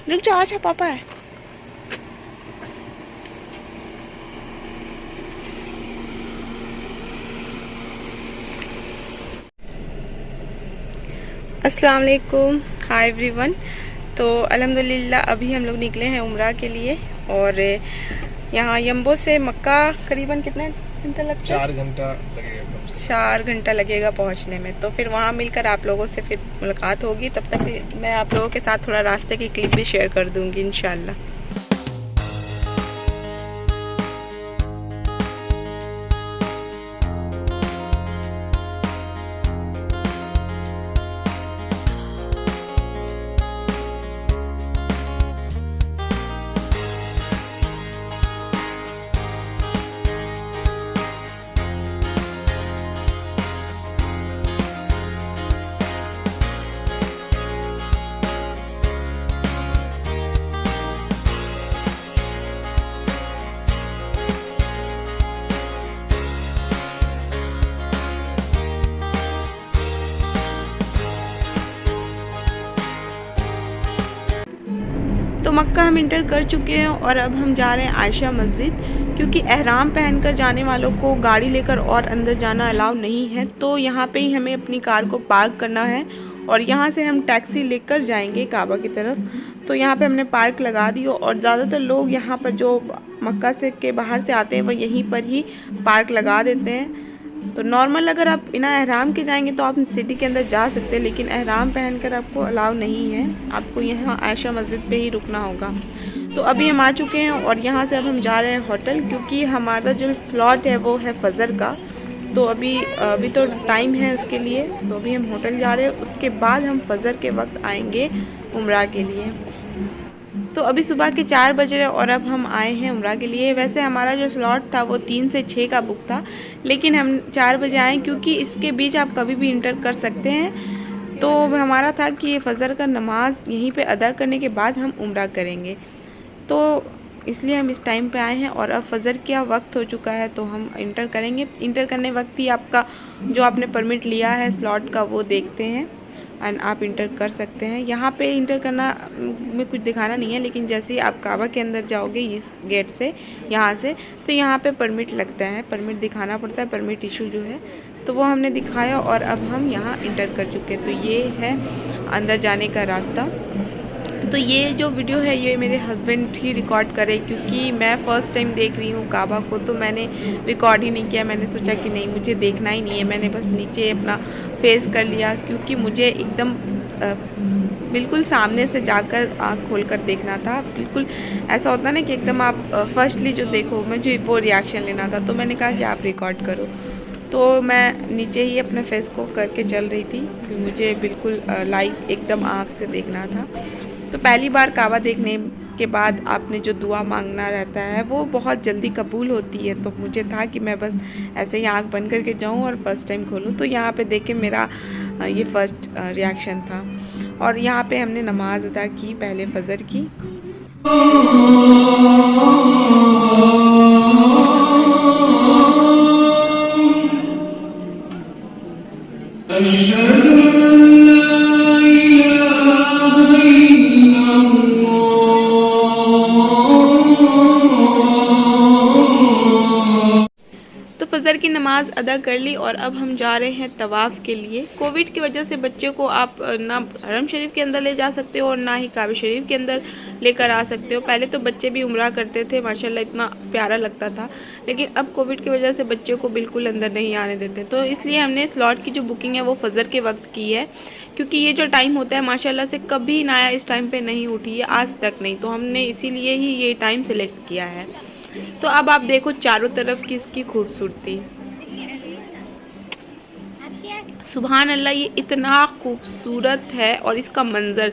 रुक जाओ, अच्छा पापा है। अस्सलाम वालेकुम, हाय एवरीवन। तो अल्हम्दुलिल्लाह अभी हम लोग निकले हैं उम्रा के लिए और यहाँ यम्बो से मक्का करीबन कितने घंटा लगता है? 4 घंटा लगेगा। 4 घंटा लगेगा पहुँचने में। तो फिर वहाँ मिलकर आप लोगों से फिर मुलाकात होगी। तब तक मैं आप लोगों के साथ थोड़ा रास्ते की क्लिप भी शेयर कर दूँगी इंशाल्लाह। तो मक्का हम इंटर कर चुके हैं और अब हम जा रहे हैं आयशा मस्जिद, क्योंकि एहराम पहनकर जाने वालों को गाड़ी लेकर और अंदर जाना अलाउ नहीं है। तो यहाँ पे ही हमें अपनी कार को पार्क करना है और यहाँ से हम टैक्सी लेकर जाएंगे काबा की तरफ। तो यहाँ पे हमने पार्क लगा दी और ज़्यादातर लोग यहाँ पर जो मक्का से के बाहर से आते हैं वह यहीं पर ही पार्क लगा देते हैं। तो नॉर्मल अगर आप बिना एहराम के जाएंगे तो आप सिटी के अंदर जा सकते हैं, लेकिन एहराम पहनकर आपको अलाउ नहीं है, आपको यहाँ आयशा मस्जिद पे ही रुकना होगा। तो अभी हम आ चुके हैं और यहाँ से अब हम जा रहे हैं होटल, क्योंकि हमारा जो स्लॉट है वो है फजर का। तो अभी तो टाइम है उसके लिए, तो अभी हम होटल जा रहे हैं। उसके बाद हम फजर के वक्त आएंगे उम्रा के लिए। तो अभी सुबह के 4 बज रहे और अब हम आए हैं उम्रा के लिए। वैसे हमारा जो स्लॉट था वो 3 से 6 का बुक था, लेकिन हम 4 बजे आए क्योंकि इसके बीच आप कभी भी इंटर कर सकते हैं। तो हमारा था कि फ़जर का नमाज यहीं पे अदा करने के बाद हम उम्रा करेंगे, तो इसलिए हम इस टाइम पे आए हैं। और अब फ़जर का वक्त हो चुका है तो हम इंटर करेंगे। इंटर करने वक्त ही आपका जो आपने परमिट लिया है स्लॉट का वो देखते हैं एंड आप इंटर कर सकते हैं। यहाँ पे इंटर करना में कुछ दिखाना नहीं है, लेकिन जैसे ही आप काबा के अंदर जाओगे इस गेट से, यहाँ से, तो यहाँ पे परमिट लगता है, परमिट दिखाना पड़ता है, परमिट इशू जो है, तो वो हमने दिखाया और अब हम यहाँ इंटर कर चुके हैं। तो ये है अंदर जाने का रास्ता। तो ये जो वीडियो है ये मेरे हस्बैंड ही रिकॉर्ड करे, क्योंकि मैं फ़र्स्ट टाइम देख रही हूँ काबा को, तो मैंने रिकॉर्ड ही नहीं किया। मैंने सोचा कि नहीं, मुझे देखना ही नहीं है, मैंने बस नीचे अपना फेस कर लिया, क्योंकि मुझे एकदम बिल्कुल सामने से जाकर आँख खोलकर देखना था। बिल्कुल ऐसा होता ना कि एकदम आप फर्स्टली जो देखो, मुझे वो रिएक्शन लेना था। तो मैंने कहा कि आप रिकॉर्ड करो, तो मैं नीचे ही अपने फेस को करके चल रही थी, मुझे बिल्कुल लाइव एकदम आँख से देखना था। तो पहली बार काबा देखने के बाद आपने जो दुआ मांगना रहता है वो बहुत जल्दी कबूल होती है। तो मुझे था कि मैं बस ऐसे ही आँख बंद करके जाऊँ और फर्स्ट टाइम खोलूँ। तो यहाँ पे देख के मेरा ये फर्स्ट रिएक्शन था। और यहाँ पे हमने नमाज अदा की पहले फजर की। फजर की नमाज अदा कर ली और अब हम जा रहे हैं तवाफ़ के लिए। कोविड की वजह से बच्चे को आप ना हरम शरीफ के अंदर ले जा सकते हो और ना ही काबा शरीफ के अंदर लेकर आ सकते हो। पहले तो बच्चे भी उम्रा करते थे, माशाल्लाह इतना प्यारा लगता था, लेकिन अब कोविड की वजह से बच्चों को बिल्कुल अंदर नहीं आने देते। तो इसलिए हमने स्लॉट की जो बुकिंग है वो फजर के वक्त की है, क्योंकि ये जो टाइम होता है माशाल्लाह से कभी नाया इस टाइम पे नहीं उठी है, आज तक नहीं। तो हमने इसीलिए ही ये टाइम सेलेक्ट किया है। तो अब आप देखो चारों तरफ की इसकी खूबसूरती, सुभान अल्लाह, ये इतना खूबसूरत है। और इसका मंज़र,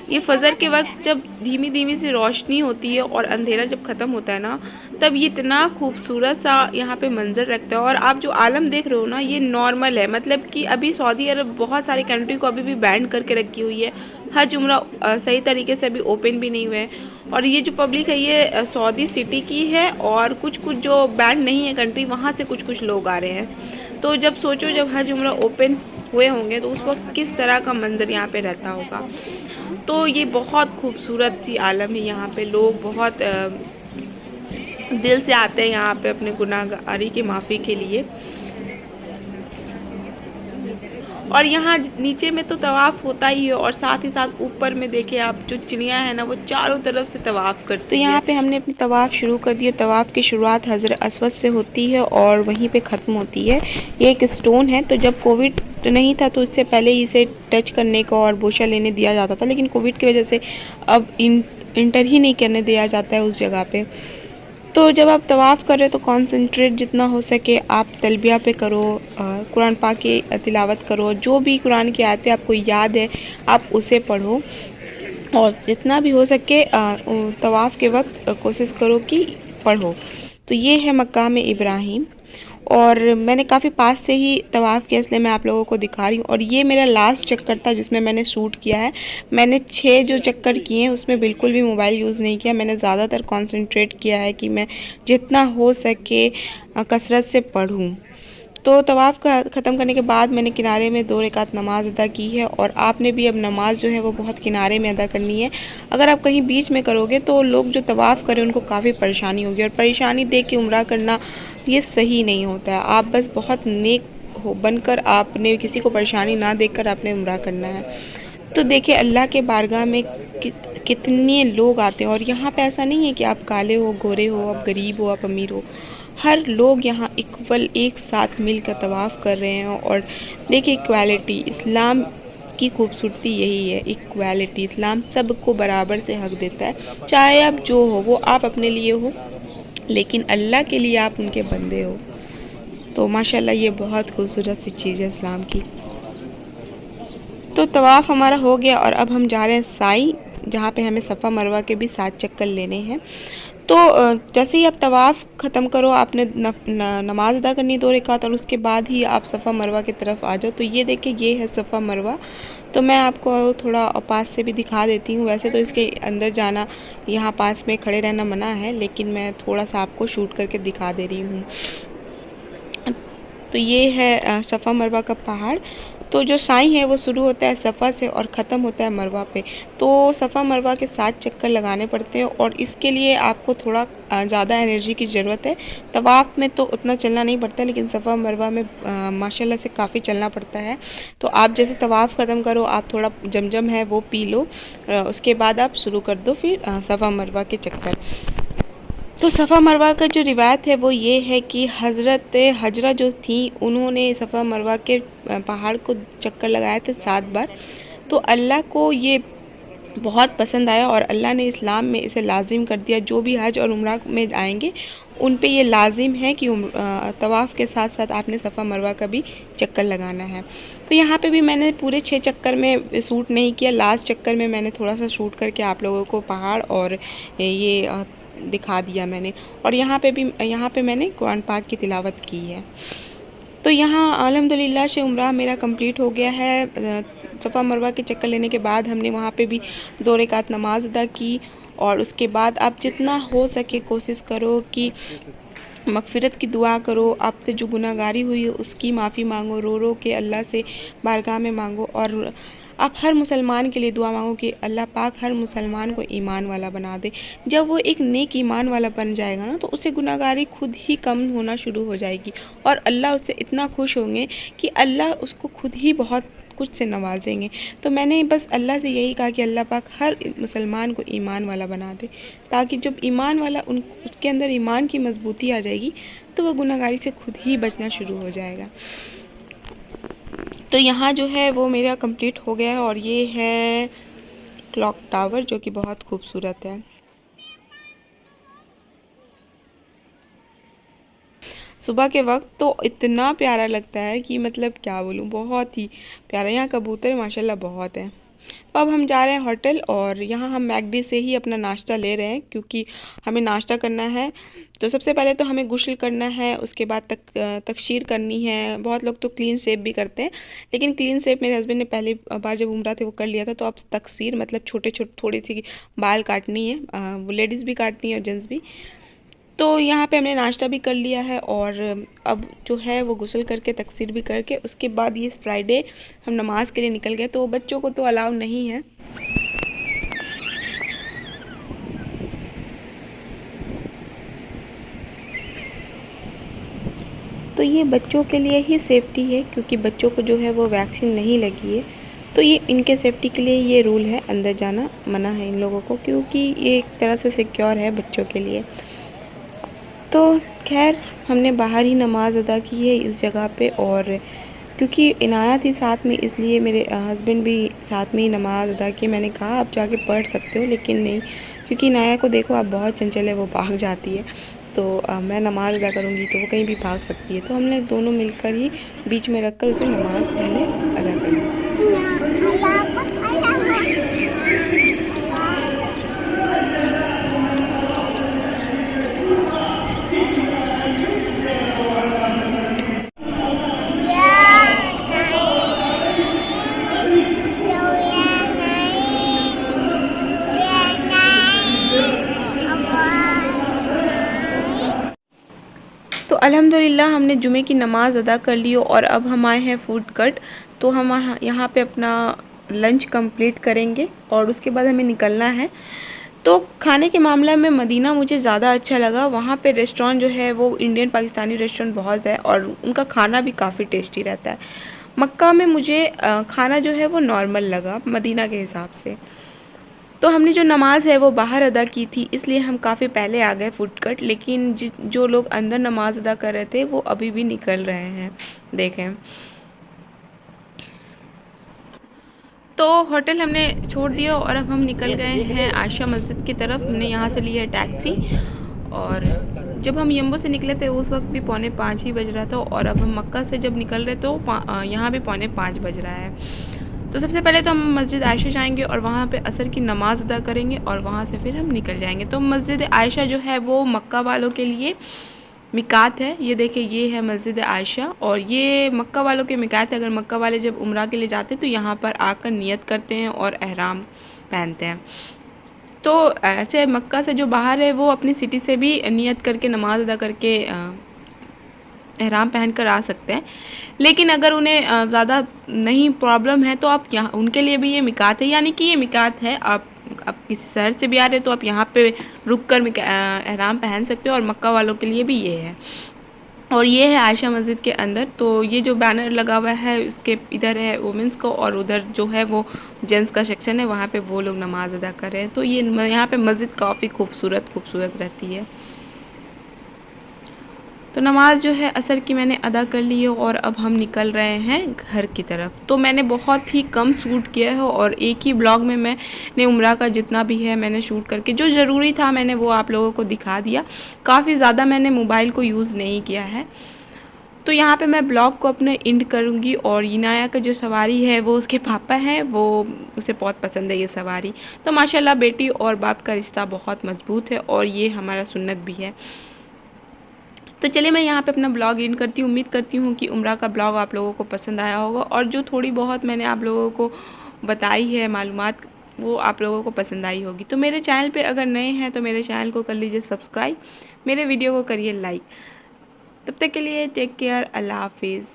ये फजर के वक्त जब धीमी धीमी सी रोशनी होती है और अंधेरा जब ख़त्म होता है ना, तब ये इतना खूबसूरत सा यहाँ पे मंज़र रखता है। और आप जो आलम देख रहे हो ना, ये नॉर्मल है, मतलब कि अभी सऊदी अरब बहुत सारी कंट्री को अभी भी बैन करके रखी हुई है। हज उम्रा सही तरीके से अभी ओपन भी नहीं हुए हैं। और ये जो पब्लिक है ये सऊदी सिटी की है, और कुछ कुछ जो बैन नहीं है कंट्री, वहाँ से कुछ कुछ लोग आ रहे हैं। तो जब सोचो जब हज उम्रा ओपन हुए होंगे तो उस वक्त किस तरह का मंजर यहाँ पे रहता होगा। तो ये बहुत खूबसूरत सी आलम है। यहाँ पे लोग बहुत दिल से आते हैं यहाँ पे अपने गुनाहगारी की माफ़ी के लिए। और यहाँ नीचे में तो तवाफ़ होता ही है, और साथ ही साथ ऊपर में देखिए आप, जो चिड़िया है ना वो चारों तरफ से तवाफ़ करती है। तो यहाँ पे हमने अपनी तवाफ़ शुरू कर दिया। तवाफ़ की शुरुआत हज़रत अस्वद से होती है और वहीं पे ख़त्म होती है। ये एक स्टोन है, तो जब कोविड नहीं था तो इससे पहले इसे टच करने का और बोशा लेने दिया जाता था, लेकिन कोविड की वजह से अब इंटर ही नहीं करने दिया जाता है उस जगह पे। तो जब आप तवाफ़ कर रहे हो तो कॉन्सेंट्रेट जितना हो सके आप तलबिया पे करो, कुरान पाक की तिलावत करो, जो भी कुरान की आयतें आपको याद है आप उसे पढ़ो, और जितना भी हो सके तवाफ़ के वक्त कोशिश करो कि पढ़ो। तो ये है मकाम इब्राहिम, और मैंने काफ़ी पास से ही तवाफ़ किया, इसलिए मैं आप लोगों को दिखा रही हूँ। और ये मेरा लास्ट चक्कर था जिसमें मैंने शूट किया है। मैंने 6 जो चक्कर किए हैं उसमें बिल्कुल भी मोबाइल यूज़ नहीं किया। मैंने ज़्यादातर कॉन्सेंट्रेट किया है कि मैं जितना हो सके कसरत से पढ़ूँ। तो तवाफ़ का ख़त्म करने के बाद मैंने किनारे में 2 रकात नमाज़ अदा की है, और आपने भी अब नमाज़ जो है वो बहुत किनारे में अदा करनी है। अगर आप कहीं बीच में करोगे तो लोग जो तवाफ़ करें उनको काफ़ी परेशानी होगी, और परेशानी देख के उम्रा करना ये सही नहीं होता है। आप बस बहुत नेक हो बनकर, आपने किसी को परेशानी ना देखकर आपने उम्रा करना है। तो देखिए अल्लाह के बारगाह में कितने लोग आते हैं, और यहाँ पे ऐसा नहीं है कि आप काले हो, गोरे हो, आप गरीब हो, आप अमीर हो। हर लोग यहाँ इक्वल एक साथ मिलकर तवाफ़ कर रहे हैं। और देखिए इक्वालिटी, इस्लाम की खूबसूरती यही है, इक्वालिटी। इस्लाम सबको बराबर से हक देता है, चाहे आप जो हो, वो आप अपने लिए हो, लेकिन अल्लाह के लिए आप उनके बंदे हो। तो माशाल्लाह ये बहुत खूबसूरत सी चीज़ है इस्लाम की। तो तवाफ़ हमारा हो गया, और अब हम जा रहे हैं साई, जहाँ पे हमें सफ़ा मरवा के भी 7 चक्कर लेने हैं। तो जैसे ही आप तवाफ़ ख़त्म करो, आपने नमाज़ अदा करनी 2 रकात, और उसके बाद ही आप सफ़ा मरवा की तरफ आ जाओ। तो ये देखिए ये है सफ़ा मरवा। तो मैं आपको थोड़ा पास से भी दिखा देती हूँ। वैसे तो इसके अंदर जाना, यहाँ पास में खड़े रहना मना है, लेकिन मैं थोड़ा सा आपको शूट करके दिखा दे रही हूँ। तो ये है सफ़ा मरवा का पहाड़। तो जो साई है वो शुरू होता है सफ़ा से और ख़त्म होता है मरवा पे। तो सफ़ा मरवा के 7 चक्कर लगाने पड़ते हैं, और इसके लिए आपको थोड़ा ज़्यादा एनर्जी की ज़रूरत है। तवाफ़ में तो उतना चलना नहीं पड़ता, लेकिन सफ़ा मरवा में माशाल्लाह से काफ़ी चलना पड़ता है। तो आप जैसे तवाफ़ ख़त्म करो, आप थोड़ा जमजम है वो पी लो, उसके बाद आप शुरू कर दो फिर सफ़ा मरवा के चक्कर। तो सफ़ा मरवा का जो रिवायत है वो ये है कि हज़रत हजरा जो थी, उन्होंने सफ़ा मरवा के पहाड़ को चक्कर लगाए थे 7 बार। तो अल्लाह को ये बहुत पसंद आया, और अल्लाह ने इस्लाम में इसे लाजिम कर दिया। जो भी हज और उम्रा में आएंगे उन पे ये लाजिम है कि तवाफ़ के साथ साथ आपने सफ़ा मरवा का भी चक्कर लगाना है। तो यहाँ पे भी मैंने पूरे 6 चक्कर में शूट नहीं किया। लास्ट चक्कर में मैंने थोड़ा सा शूट करके आप लोगों को पहाड़ और ये दिखा दिया मैंने। और यहाँ पे मैंने कुरान पाक की तिलावत की है। तो यहाँ अल्हम्दुलिल्लाह से उम्रा मेरा कंप्लीट हो गया है। सफ़ा मरवा के चक्कर लेने के बाद हमने वहाँ पे भी 2 रकात नमाज अदा की, और उसके बाद आप जितना हो सके कोशिश करो कि मग़फ़िरत की दुआ करो। आपसे जो गुनाहगारी हुई है उसकी माफ़ी मांगो, रो रो के अल्लाह से बारगाह में मांगो। और आप हर मुसलमान के लिए दुआ मांगो कि अल्लाह पाक हर मुसलमान को ईमान वाला बना दे। जब वो एक नेक ईमान वाला बन जाएगा ना, तो उसे गुनाहगारी खुद ही कम होना शुरू हो जाएगी, और अल्लाह उससे इतना खुश होंगे कि अल्लाह उसको खुद ही बहुत कुछ से नवाजेंगे। तो मैंने बस अल्लाह से यही कहा कि अल्लाह पाक हर मुसलमान को ईमान वाला बना दे, ताकि जब ईमान वाला उसके अंदर ईमान की मजबूती आ जाएगी तो वह गुनाहगारी से खुद ही बचना शुरू हो जाएगा। तो यहाँ जो है वो मेरा कंप्लीट हो गया है, और ये है क्लॉक टावर जो कि बहुत खूबसूरत है। सुबह के वक्त तो इतना प्यारा लगता है कि मतलब क्या बोलूँ, बहुत ही प्यारा। यहाँ कबूतर माशाल्लाह बहुत हैं। तो अब हम जा रहे हैं होटल, और यहाँ हम मैकडी से ही अपना नाश्ता ले रहे हैं, क्योंकि हमें नाश्ता करना है। तो सबसे पहले तो हमें गुस्ल करना है, उसके बाद तकशीर करनी है। बहुत लोग तो क्लीन शेव भी करते हैं, लेकिन क्लीन शेव मेरे हस्बैंड ने पहली बार जब उम्रा थे वो कर लिया था। तो अब तकसीर मतलब छोटे छोटे थोड़ी सी बाल काटनी है, वो लेडीज़ भी काटती हैं और जेंट्स भी। तो यहाँ पे हमने नाश्ता भी कर लिया है, और अब जो है वो गुस्ल करके तकसीर भी करके उसके बाद ये फ्राइडे हम नमाज के लिए निकल गए। तो बच्चों को तो अलाउ नहीं है, ये बच्चों के लिए ही सेफ्टी है, क्योंकि बच्चों को जो है वो वैक्सीन नहीं लगी है, तो ये इनके सेफ्टी के लिए ये रूल है, अंदर जाना मना है इन लोगों को, क्योंकि ये एक तरह से सिक्योर है बच्चों के लिए। तो खैर हमने बाहर ही नमाज़ अदा की है इस जगह पे, और क्योंकि इनाया थी साथ में, इसलिए मेरे हस्बैंड भी साथ में ही नमाज़ अदा की। मैंने कहा आप जाके पढ़ सकते हो, लेकिन नहीं, क्योंकि इनाया को देखो आप बहुत चंचल है, वो भाग जाती है, तो मैं नमाज़ अदा करूँगी तो वो कहीं भी भाग सकती है। तो हमने दोनों मिलकर ही बीच में रख कर उसे नमाज़ हमने अदा कर ली। तो अल्हम्दुलिल्लाह हमने जुमे की नमाज़ अदा कर ली और अब हम आए हैं फूड कट। तो हम यहाँ पे अपना लंच कंप्लीट करेंगे और उसके बाद हमें निकलना है। तो खाने के मामले में मदीना मुझे ज़्यादा अच्छा लगा। वहाँ पे रेस्टोरेंट जो है वो इंडियन पाकिस्तानी रेस्टोरेंट बहुत है और उनका खाना भी काफ़ी टेस्टी रहता है। मक्का में मुझे खाना जो है वो नॉर्मल लगा मदीना के हिसाब से। तो हमने जो नमाज़ है वो बाहर अदा की थी, इसलिए हम काफ़ी पहले आ गए फूड कट, लेकिन जो लोग अंदर नमाज़ अदा कर रहे थे वो अभी भी निकल रहे हैं, देखें। तो होटल हमने छोड़ दिया और अब हम निकल गए हैं आयशा मस्जिद की तरफ। हमने यहाँ से लिया टैक्सी और जब हम यम्बो से निकले थे उस वक्त भी 4:45 ही बज रहा था, और अब हम मक्का से जब निकल रहे तो यहाँ भी 4:45 बज रहा है। तो सबसे पहले तो हम मस्जिद आयशा जाएंगे और वहाँ पे असर की नमाज़ अदा करेंगे और वहाँ से फिर हम निकल जाएंगे। तो मस्जिद आयशा जो है वो मक्का वालों के लिए मिकात है। ये देखिए, ये है मस्जिद आयशा और ये मक्का वालों के मिकात है। अगर मक्का वाले जब उम्रा के लिए जाते हैं तो यहाँ पर आकर नियत करते हैं और एहराम पहनते हैं। तो ऐसे मक्का से जो बाहर है वो अपनी सिटी से भी नियत करके नमाज अदा करके एहराम पहन कर आ सकते हैं, लेकिन अगर उन्हें ज़्यादा नहीं प्रॉब्लम है तो आप यहाँ उनके लिए भी ये मिकात है। यानी कि ये मिकात है, आप किसी शहर से भी आ रहे तो आप यहाँ पे रुक कर एहराम पहन सकते हो, और मक्का वालों के लिए भी ये है। और ये है आयशा मस्जिद के अंदर। तो ये जो बैनर लगा हुआ है उसके इधर है वुमेंस को और उधर जो है वो जेंट्स का सेक्शन है, वहाँ पे वो लोग नमाज अदा कर रहे हैं। तो ये यहाँ पे मस्जिद काफ़ी खूबसूरत रहती है। तो नमाज जो है असर की मैंने अदा कर ली है और अब हम निकल रहे हैं घर की तरफ। तो मैंने बहुत ही कम शूट किया है और एक ही ब्लॉग में मैंने उम्रा का जितना भी है मैंने शूट करके, जो ज़रूरी था मैंने वो आप लोगों को दिखा दिया। काफ़ी ज़्यादा मैंने मोबाइल को यूज़ नहीं किया है। तो यहाँ पे मैं ब्लॉग को अपने एंड करूँगी। और इनाया का जो सवारी है वो उसके पापा हैं, वो उसे बहुत पसंद है ये सवारी। तो माशाल्लाह बेटी और बाप का रिश्ता बहुत मजबूत है और ये हमारा सुन्नत भी है। तो चलिए मैं यहाँ पे अपना ब्लॉग एंड करती हूँ। उम्मीद करती हूँ कि उम्रा का ब्लॉग आप लोगों को पसंद आया होगा और जो थोड़ी बहुत मैंने आप लोगों को बताई है मालूमात वो आप लोगों को पसंद आई होगी। तो मेरे चैनल पे अगर नए हैं तो मेरे चैनल को कर लीजिए सब्सक्राइब, मेरे वीडियो को करिए लाइक। तब तक के लिए टेक केयर, अल्लाह हाफिज़।